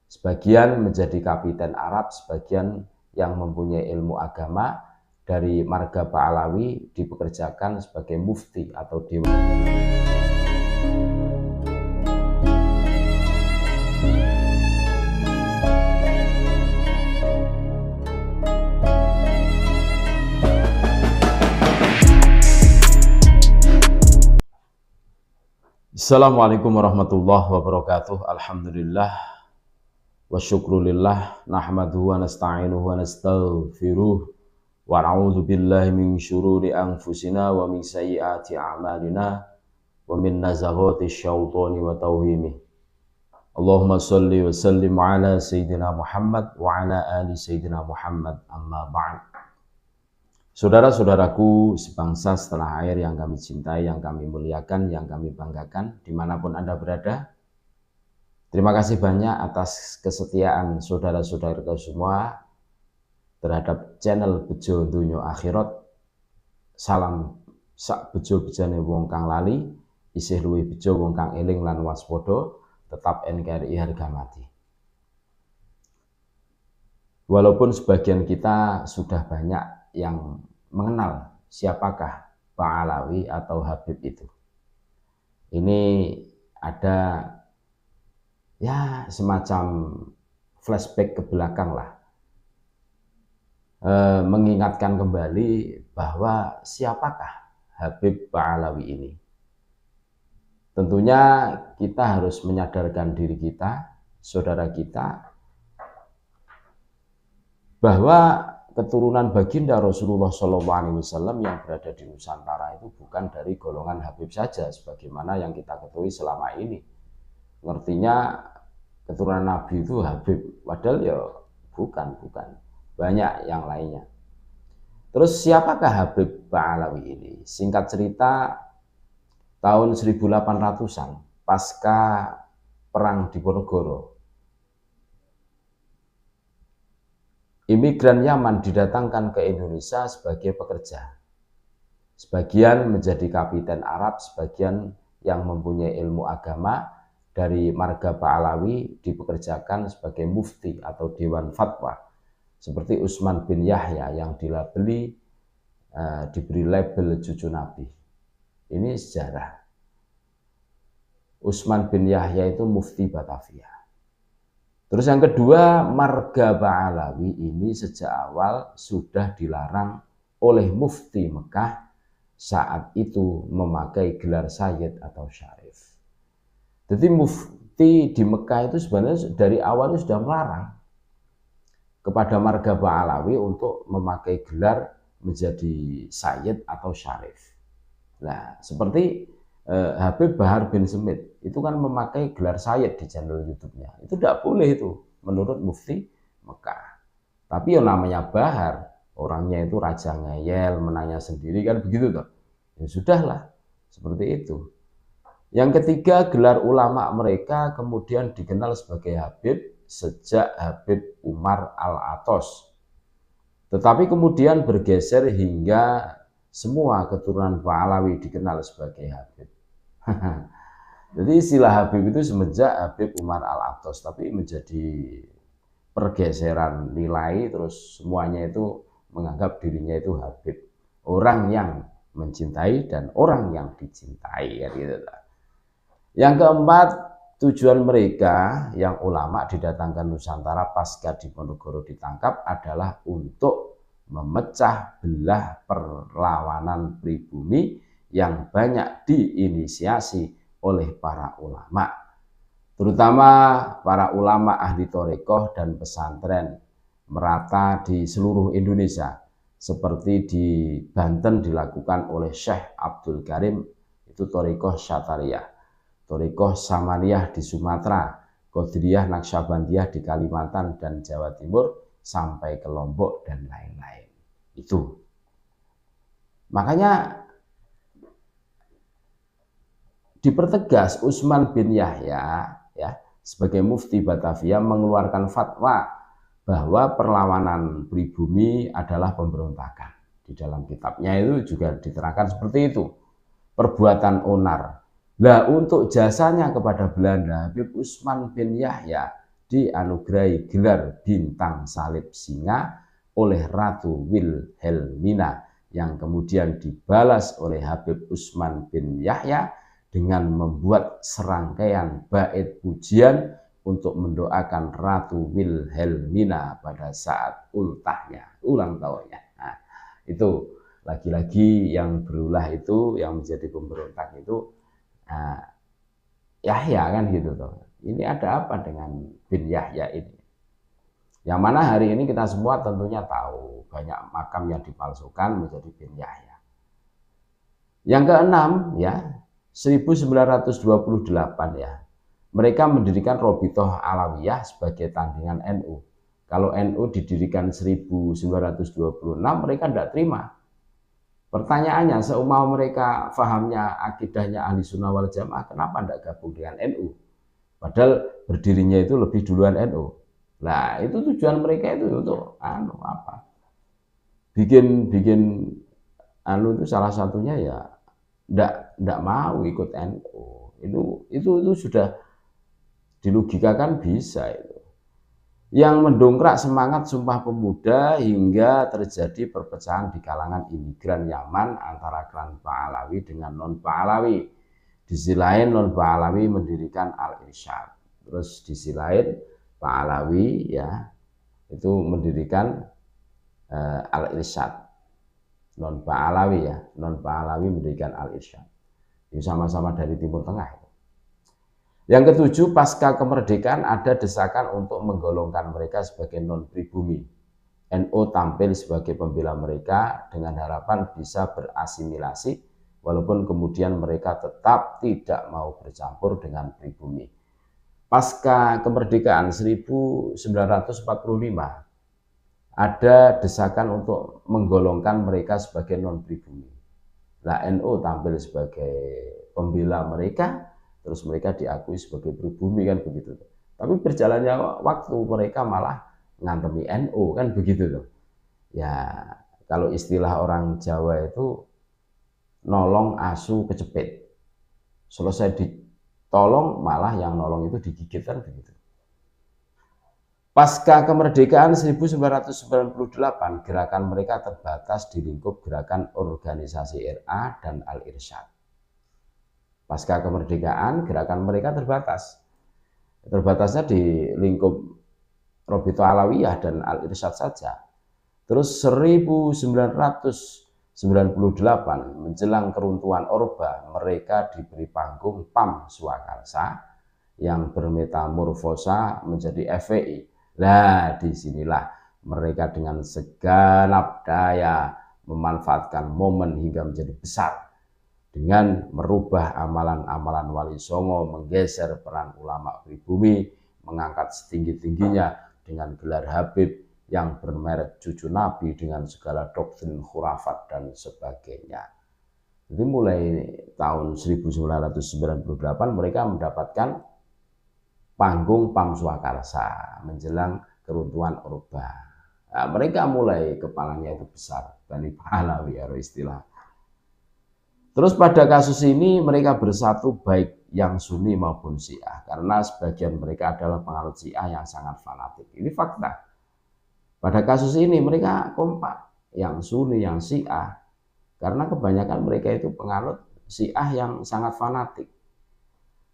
Sebagian menjadi kapiten Arab, sebagian yang mempunyai ilmu agama dari marga Pahlawi dipekerjakan sebagai mufti atau dewan. Assalamualaikum warahmatullahi wabarakatuh. Alhamdulillah wa syukrulillah, nahmaduhu wa nasta'inuhu wa nastaghfiruh wa na'udzu billahi min syururi anfusina wa min sayyiati a'malina wa min nazaghati syaitani wa tawhimih. Allahumma shalli wa sallim ala sayyidina Muhammad wa ala ali sayyidina Muhammad, amma ba'd. Saudara-saudaraku sebangsa setanah air yang kami cintai, yang kami muliakan, yang kami banggakan, dimanapun Anda berada, terima kasih banyak atas kesetiaan saudara-saudaraku semua terhadap channel Bejo Dunyo Akhirat. Salam sak bejo bejane wong kang lali, isih luwih bejo wong kang eling lan waspada, tetap NKRI harga mati. Walaupun sebagian kita sudah banyak yang mengenal siapakah Pahlawi atau Habib itu. Ini ada ya semacam flashback ke belakang lah. Mengingatkan kembali bahwa siapakah Habib Pahlawi ini. Tentunya kita harus menyadarkan diri kita, saudara kita, bahwa keturunan baginda Rasulullah SAW yang berada di Nusantara itu bukan dari golongan Habib saja, sebagaimana yang kita ketahui selama ini. Ngertinya keturunan Nabi itu Habib, padahal ya bukan. Banyak yang lainnya. Terus siapakah Habib Pahlawi ini? Singkat cerita, tahun 1800-an, pasca Perang Diponegoro, imigran Yaman didatangkan ke Indonesia sebagai pekerja. Sebagian menjadi kapiten Arab, sebagian yang mempunyai ilmu agama dari marga Pahlawi dipekerjakan sebagai mufti atau dewan fatwa. Seperti Utsman bin Yahya yang diberi label cucu Nabi. Ini sejarah. Utsman bin Yahya itu mufti Batavia. Terus yang kedua, marga Pahlawi ini sejak awal sudah dilarang oleh mufti Mekah saat itu memakai gelar sayyid atau syarif. Jadi mufti di Mekah itu sebenarnya dari awal sudah melarang kepada marga Pahlawi untuk memakai gelar menjadi sayyid atau syarif. Nah, seperti Habib Bahar bin Smith itu kan memakai gelar sayyid di channel YouTube-nya. Itu tidak boleh itu menurut mufti Mekah. Tapi yang namanya Bahar, orangnya itu raja ngeyel, menanya sendiri kan begitu toh. Ya sudahlah, seperti itu. Yang ketiga, gelar ulama mereka kemudian dikenal sebagai Habib sejak Habib Umar Al-Atos. Tetapi kemudian bergeser hingga semua keturunan Pahlawi dikenal sebagai Habib. Jadi istilah Habib itu semenjak Habib Umar Al-Atos, tapi menjadi pergeseran nilai, terus semuanya itu menganggap dirinya itu Habib, orang yang mencintai dan orang yang dicintai, ya gitu. Yang keempat, tujuan mereka yang ulama didatangkan Nusantara pasca Diponegoro ditangkap adalah untuk memecah belah perlawanan pribumi yang banyak diinisiasi oleh para ulama, terutama para ulama ahli thariqah dan pesantren merata di seluruh Indonesia. Seperti di Banten dilakukan oleh Syekh Abdul Karim, itu thariqah Syatariyah, thariqah Samaniyah di Sumatera, Qadiriyah Naqsyabandiyah di Kalimantan dan Jawa Timur, sampai ke Lombok dan lain-lain. Itu makanya dipertegas Utsman bin Yahya ya sebagai mufti Batavia mengeluarkan fatwa bahwa perlawanan pribumi adalah pemberontakan. Di dalam kitabnya itu juga diterangkan seperti itu. Perbuatan onar, Nah, untuk jasanya kepada Belanda, Habib Usman bin Yahya dianugerahi gelar Bintang Salib Singa oleh Ratu Wilhelmina yang kemudian dibalas oleh Habib Usman bin Yahya dengan membuat serangkaian bait pujian untuk mendoakan Ratu Wilhelmina pada saat ulang tahunnya. Nah, itu lagi-lagi yang berulah itu, yang menjadi pemberontak itu, nah, Yahya kan gitu toh. Ini ada apa dengan bin Yahya ini? Yang mana hari ini kita semua tentunya tahu banyak makam yang dipalsukan menjadi bin Yahya. Yang keenam ya, 1928 ya. Mereka mendirikan Robitoh Alawiyah sebagai tandingan NU. Kalau NU didirikan 1926, mereka tidak terima. Pertanyaannya, seumpama mereka fahamnya akidahnya ahli sunnah wal jamaah, kenapa tidak gabung dengan NU? Padahal berdirinya itu lebih duluan NU. Nah, itu tujuan mereka itu untuk apa? Bikin itu salah satunya ya tidak mau ikut NU. Itu sudah dilogikakan bisa itu. Yang mendongkrak semangat Sumpah Pemuda hingga terjadi perpecahan di kalangan imigran Yaman antara klan Pahlawi dengan non Pahlawi. Di sisi lain non Pahlawi mendirikan Al-Irsyad. Terus di sisi lain Pahlawi ya itu mendirikan Al-Irsyad. Non Pahlawi ya, non Pahlawi mendirikan Al-Irsyad. Itu sama-sama dari Timur Tengah. Yang ketujuh, pasca kemerdekaan ada desakan untuk menggolongkan mereka sebagai non-pribumi. NU tampil sebagai pembela mereka dengan harapan bisa berasimilasi, walaupun kemudian mereka tetap tidak mau bercampur dengan pribumi. Pasca kemerdekaan 1945, ada desakan untuk menggolongkan mereka sebagai non-pribumi. Nah, NU tampil sebagai pembela mereka, terus mereka diakui sebagai pribumi kan begitu. Tapi berjalannya waktu mereka malah ngantemi NU kan begitu tuh. Ya kalau istilah orang Jawa itu nolong asu kecepit. Selesai ditolong malah yang nolong itu digigit kan begitu. Pasca kemerdekaan 1998 gerakan mereka terbatas di lingkup gerakan organisasi RA dan Al-Irsyad. Pasca kemerdekaan gerakan mereka terbatas. Terbatasnya di lingkup Robitoh Alawiyah dan Al-Irsyad saja. Terus 1998 menjelang keruntuhan Orba, mereka diberi panggung PAM Swakarsa yang bermetamorfosa menjadi FPI. Nah, disinilah mereka dengan segenap daya memanfaatkan momen hingga menjadi besar. Dengan merubah amalan-amalan Wali Songo, menggeser peran ulama pribumi, mengangkat setinggi-tingginya dengan gelar Habib yang bermerek cucu Nabi dengan segala doktrin khurafat dan sebagainya. Jadi mulai tahun 1998 mereka mendapatkan panggung PAM Swakarsa menjelang keruntuhan Orba. Nah, mereka mulai kepalanya itu besar, Bani Pahlawi ya istilah. Terus pada kasus ini mereka bersatu baik yang Sunni maupun Syiah karena sebagian mereka adalah penganut Syiah yang sangat fanatik. Ini fakta. Pada kasus ini mereka kompak, yang Sunni, yang Syiah, karena kebanyakan mereka itu penganut Syiah yang sangat fanatik.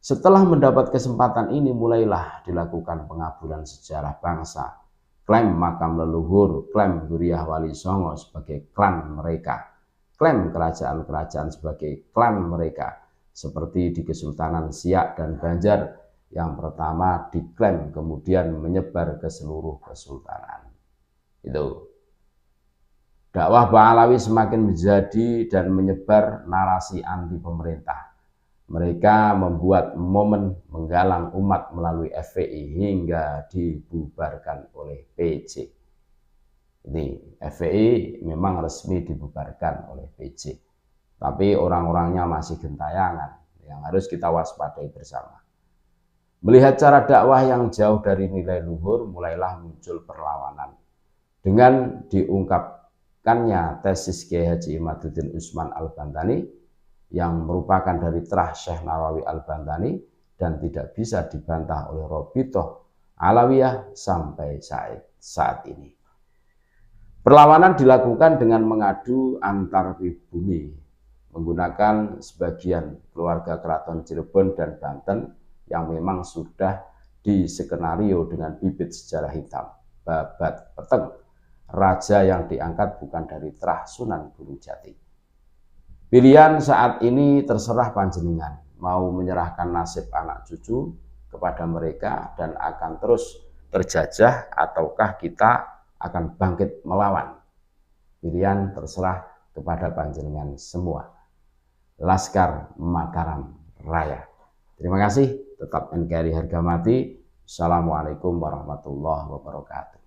Setelah mendapat kesempatan ini mulailah dilakukan pengaburan sejarah bangsa, klaim makam leluhur, klaim Dzurriyyah Wali Songo sebagai klan mereka, klaim kerajaan-kerajaan sebagai klan mereka, seperti di Kesultanan Siak dan Banjar yang pertama diklaim kemudian menyebar ke seluruh kesultanan. Itu dakwah Pahlawi semakin menjadi dan menyebar narasi anti pemerintah. Mereka membuat momen menggalang umat melalui FPI hingga dibubarkan oleh PJ. Ini FPI memang resmi dibubarkan oleh PJ, tapi orang-orangnya masih gentayangan yang harus kita waspadai bersama. Melihat cara dakwah yang jauh dari nilai luhur, mulailah muncul perlawanan. Dengan diungkapkannya tesis Kiai Haji Imaduddin Usman Al-Bantani yang merupakan dari Trah Syekh Nawawi Al-Bantani dan tidak bisa dibantah oleh Robitoh Alawiyah sampai saat ini. Perlawanan dilakukan dengan mengadu antar pribumi menggunakan sebagian keluarga keraton Cirebon dan Banten yang memang sudah diskenario dengan bibit sejarah hitam. Babat Peteng, raja yang diangkat bukan dari Trah Sunan Gunung Jati. Pilihan saat ini terserah panjenengan, mau menyerahkan nasib anak cucu kepada mereka dan akan terus terjajah, ataukah kita akan bangkit melawan. Pilihan terserah kepada panjenengan semua. Laskar Mataram Raya. Terima kasih, tetap NKRI harga mati. Assalamualaikum warahmatullahi wabarakatuh.